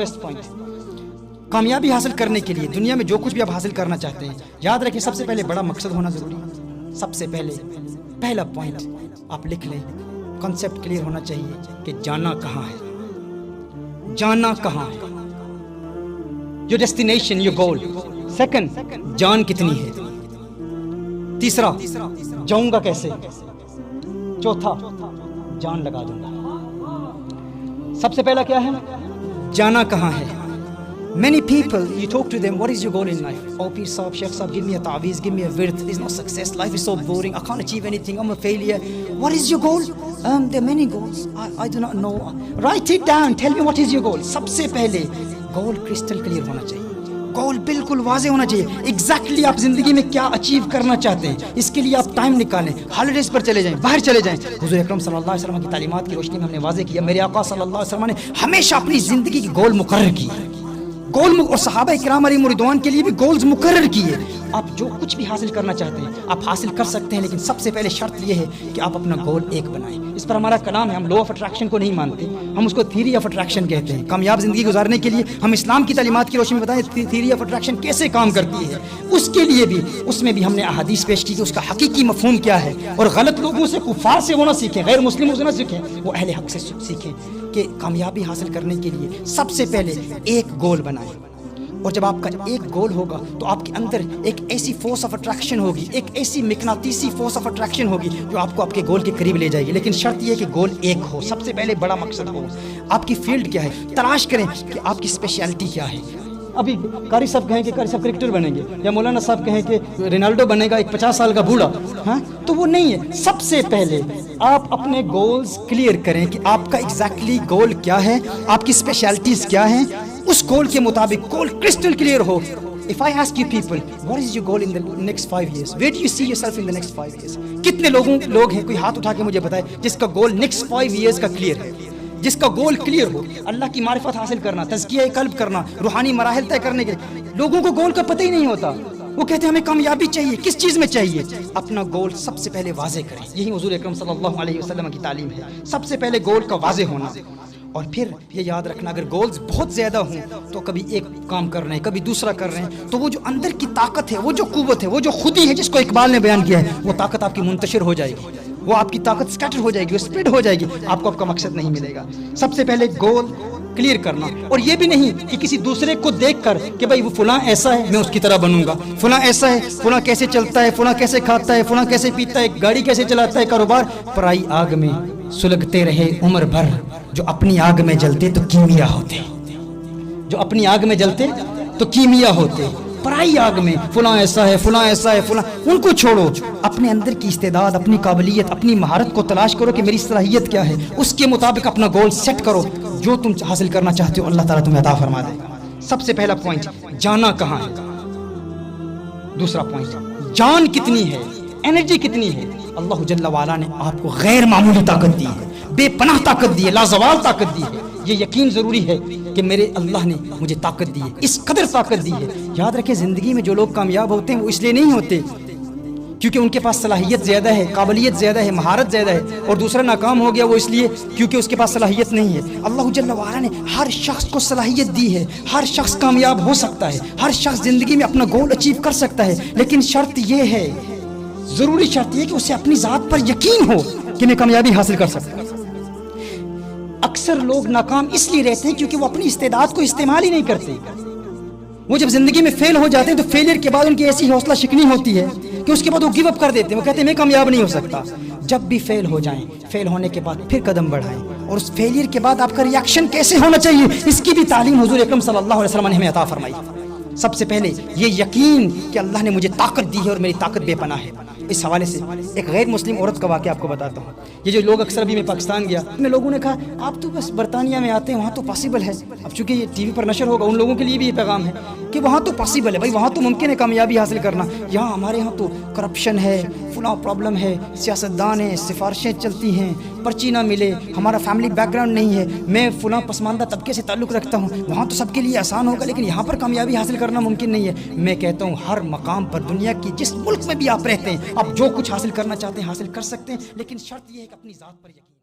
First point. کامیابی حاصل کرنے کے لیے دنیا میں جو کچھ بھی آپ حاصل کرنا چاہتے ہیں، یاد رکھیں سب سے پہلے بڑا مقصد ہونا ضروری ہے. سب سے پہلے پہلا پوائنٹ آپ لکھ لیں، کنسیپٹ کلیئر ہونا چاہیے کہ جانا کہاں ہے. جانا کہاں ہے، your destination, your goal. Second, جان کتنی ہے. تیسرا، جاؤں گا کیسے. چوتھا، جان لگا دوں گا. سب سے پہلا کیا ہے، جانا کہاں ہے. Many people, you talk to them, what is your goal in life? Oh, Peer Saab, Sheikh Saab, give me a ta'weez, give me a wird. There's no success. Life is so boring. I can't achieve anything. I'm a failure. What is your goal? There are many goals. I do not know. Write it down. Tell me what is your goal. سب سے پہلے goal crystal clear ہونا چاہیے. گول بالکل واضح ہونا چاہیے. Exactly آپ زندگی میں کیا اچیو کرنا چاہتے ہیں. اس کے لیے آپ ٹائم نکالیں، ہالیڈیز پر چلے جائیں، باہر چلے جائیں. حضور اکرم صلی اللہ علیہ وسلم کی تعلیمات کی روشنی میں ہم نے واضح کیا. میرے آقا صلی اللہ علیہ وسلم نے ہمیشہ اپنی زندگی کی گول مقرر کی. اور صحابہ کرام علیہم رضوان کے لیے بھی گولز مقرر کیے. آپ جو کچھ بھی حاصل کرنا چاہتے ہیں آپ حاصل کر سکتے ہیں، لیکن سب سے پہلے شرط یہ ہے کہ آپ اپنا گول ایک بنائیں. اس پر ہمارا کلام ہے. ہم لا آف اٹریکشن کو نہیں مانتے، ہم اس کو تھیوری آف اٹریکشن کہتے ہیں. کامیاب زندگی گزارنے کے لیے ہم اسلام کی تعلیمات کی روشنی میں بتائیں تھیوری آف اٹریکشن کیسے کام کرتی ہے. اس کے لیے بھی اس میں بھی ہم نے احادیث پیش کی کہ اس کا حقیقی مفہوم کیا ہے. اور غلط لوگوں سے، کفار سے وہ نہ سیکھیں، غیر مسلموں سے نہ سیکھیں، وہ اہل حق سے سیکھیں کہ کامیابی حاصل کرنے کے لیے سب سے پہلے ایک گول بنائیں. اور جب آپ کا ایک گول ہوگا تو آپ کے اندر ایک ایسی فورس آف اٹریکشن ہوگی، ایک ایسی مقناطیسی فورس آف اٹریکشن ہوگی جو آپ کو آپ کے گول کے قریب لے جائے گی. لیکن شرط یہ ہے کہ گول ایک ہو. سب سے پہلے بڑا مقصد ہو. آپ کی فیلڈ کیا ہے، تلاش کریں کہ آپ کی اسپیشلٹی کیا ہے. ابھی قاری صاحب کہیں کہ قاری صاحب کرکٹر بنیں گے، یا مولانا صاحب کہیں کہ رونالڈو بنے گا، ایک 50 سال کا بوڑھا، ہاں تو وہ نہیں ہے. سب سے پہلے آپ اپنے گولز کلیئر کریں کہ آپ کا ایگزیکٹلی گول کیا ہے، آپ کی اسپیشلٹیز کیا ہیں. اس گول کے مطابق گول کرسٹل کلیئر ہو. If I ask you people, what is your goal in the next 5 years? Where do you see yourself in the next 5 years? کتنے لوگ ہیں، کوئی ہاتھ اٹھا کے مجھے بتائے جس کا گول next 5 years کا کلیئر ہے، جس کا گول کلیئر ہو. اللہ کی معرفت حاصل کرنا، تزکیہ قلب کرنا، روحانی مراحل طے کرنے کے. لوگوں کو گول کا پتہ ہی نہیں ہوتا. وہ کہتے ہیں ہمیں کامیابی چاہیے، کس چیز میں چاہیے. اپنا گول سب سے پہلے واضح کریں. یہی حضور اکرم صلی اللہ علیہ وسلم کی تعلیم ہے. سب سے پہلے گول کا واضح ہونا. اور پھر یہ یاد رکھنا اگر گولز بہت زیادہ ہوں تو کبھی ایک کام کر رہے ہیں، کبھی دوسرا کر رہے ہیں، تو وہ جو اندر کی طاقت ہے، وہ جو قوت ہے، وہ جو خودی ہے جس کو اقبال نے بیان کیا ہے، وہ طاقت آپ کی منتشر ہو جائے گی. وہ آپ کی طاقت سکیٹر ہو جائے گی، وہ اسپریڈ ہو جائے گی. آپ کو آپ کا مقصد نہیں ملے گا. سب سے پہلے گول کلیئر کرنا. اور یہ بھی نہیں کہ کسی دوسرے کو دیکھ کر کہ بھائی وہ فلاں ایسا ہے میں اس کی طرح بنوں گا، فلاں ایسا ہے، فلاں کیسے چلتا ہے، فلاں کیسے کھاتا ہے، فلاں کیسے پیتا ہے، گاڑی کیسے چلاتا ہے، کاروبار. پرائی آگ میں سلگتے رہے عمر بھر، جو اپنی آگ میں جلتے تو کیمیا ہوتے. جو اپنی آگ میں جلتے تو کیمیا ہوتے. پرائی آگ میں فلاں ایسا ہے، فلاں ایسا ہے، فلاں، ان کو چھوڑو. اپنے اندر کی استعداد، اپنی قابلیت، اپنی مہارت کو تلاش کرو کہ میری صلاحیت کیا ہے. اس کے مطابق اپنا گول سیٹ کرو. جو تم حاصل کرنا چاہتے ہو اللہ تعالیٰ تمہیں عطا فرما دے گا. سب سے پہلا پوائنٹ جانا کہاں ہے. دوسرا پوائنٹ جان کتنی ہے، انرجی کتنی ہے. اللہ جل وعلا نے آپ کو غیر معمولی طاقت دی ہے، بے پناہ طاقت دی ہے، لازوال طاقت دی ہے. یہ یقین ضروری ہے کہ میرے اللہ نے مجھے طاقت دی ہے، اس قدر طاقت دی ہے. یاد رکھیں زندگی میں جو لوگ کامیاب ہوتے ہیں وہ اس لیے نہیں ہوتے کیونکہ ان کے پاس صلاحیت زیادہ ہے، قابلیت زیادہ ہے، مہارت زیادہ ہے. اور دوسرا ناکام ہو گیا وہ اس لیے کیونکہ اس کے پاس صلاحیت نہیں ہے. اللہ جل وعلا نے ہر شخص کو صلاحیت دی ہے. ہر شخص کامیاب ہو سکتا ہے، ہر شخص زندگی میں اپنا گول اچیو کر سکتا ہے. لیکن شرط یہ ہے، ضروری شرط یہ کہ اسے اپنی ذات پر یقین ہو کہ میں کامیابی حاصل کر سکتا ہوں. اکثر لوگ ناکام اس لیے رہتے ہیں کیونکہ وہ اپنی استعداد کو استعمال ہی نہیں کرتے. وہ جب زندگی میں فیل ہو جاتے ہیں تو فیلئر کے بعد ان کی ایسی حوصلہ شکنی ہوتی ہے کہ اس کے بعد وہ گیو اپ کر دیتے ہیں. وہ کہتے ہیں میں کامیاب نہیں ہو سکتا. جب بھی فیل ہو جائیں، فیل ہونے کے بعد پھر قدم بڑھائیں. اور اس فیلئر کے بعد آپ کا ریاکشن کیسے ہونا چاہیے اس کی بھی تعلیم حضور اکرم صلی اللہ علیہ وسلم نے ہمیں عطا فرمائی. سب سے پہلے یہ یقین کہ اللہ نے مجھے طاقت دی ہے اور میری طاقت بے پناہ ہے. اس حوالے سے ایک غیر مسلم عورت کا واقعہ آپ کو بتاتا ہوں. یہ جو لوگ اکثر ابھی میں پاکستان گیا، میں لوگوں نے کہا آپ تو بس برطانیہ میں آتے ہیں، وہاں تو پاسبل ہے. اب چونکہ یہ ٹی وی پر نشر ہوگا ان لوگوں کے لیے بھی یہ پیغام ہے کہ وہاں تو پاسبل ہے بھائی، وہاں تو ممکن ہے کامیابی حاصل کرنا. یہاں ہمارے یہاں تو کرپشن ہے، فلاں پرابلم ہے، سیاستدان ہیں، سفارشیں چلتی ہیں، پرچی نہ ملے، ہمارا فیملی بیک گراؤنڈ نہیں ہے، میں فلاں پسماندہ طبقے سے تعلق رکھتا ہوں. وہاں تو سب کے لیے آسان ہوگا لیکن یہاں پر کامیابی حاصل کرنا ممکن نہیں ہے. میں کہتا ہوں ہر مقام پر دنیا کی جس ملک میں بھی آپ رہتے ہیں، آپ جو کچھ حاصل کرنا چاہتے ہیں حاصل کر سکتے ہیں، لیکن شرط یہ ہے کہ اپنی ذات پر یقین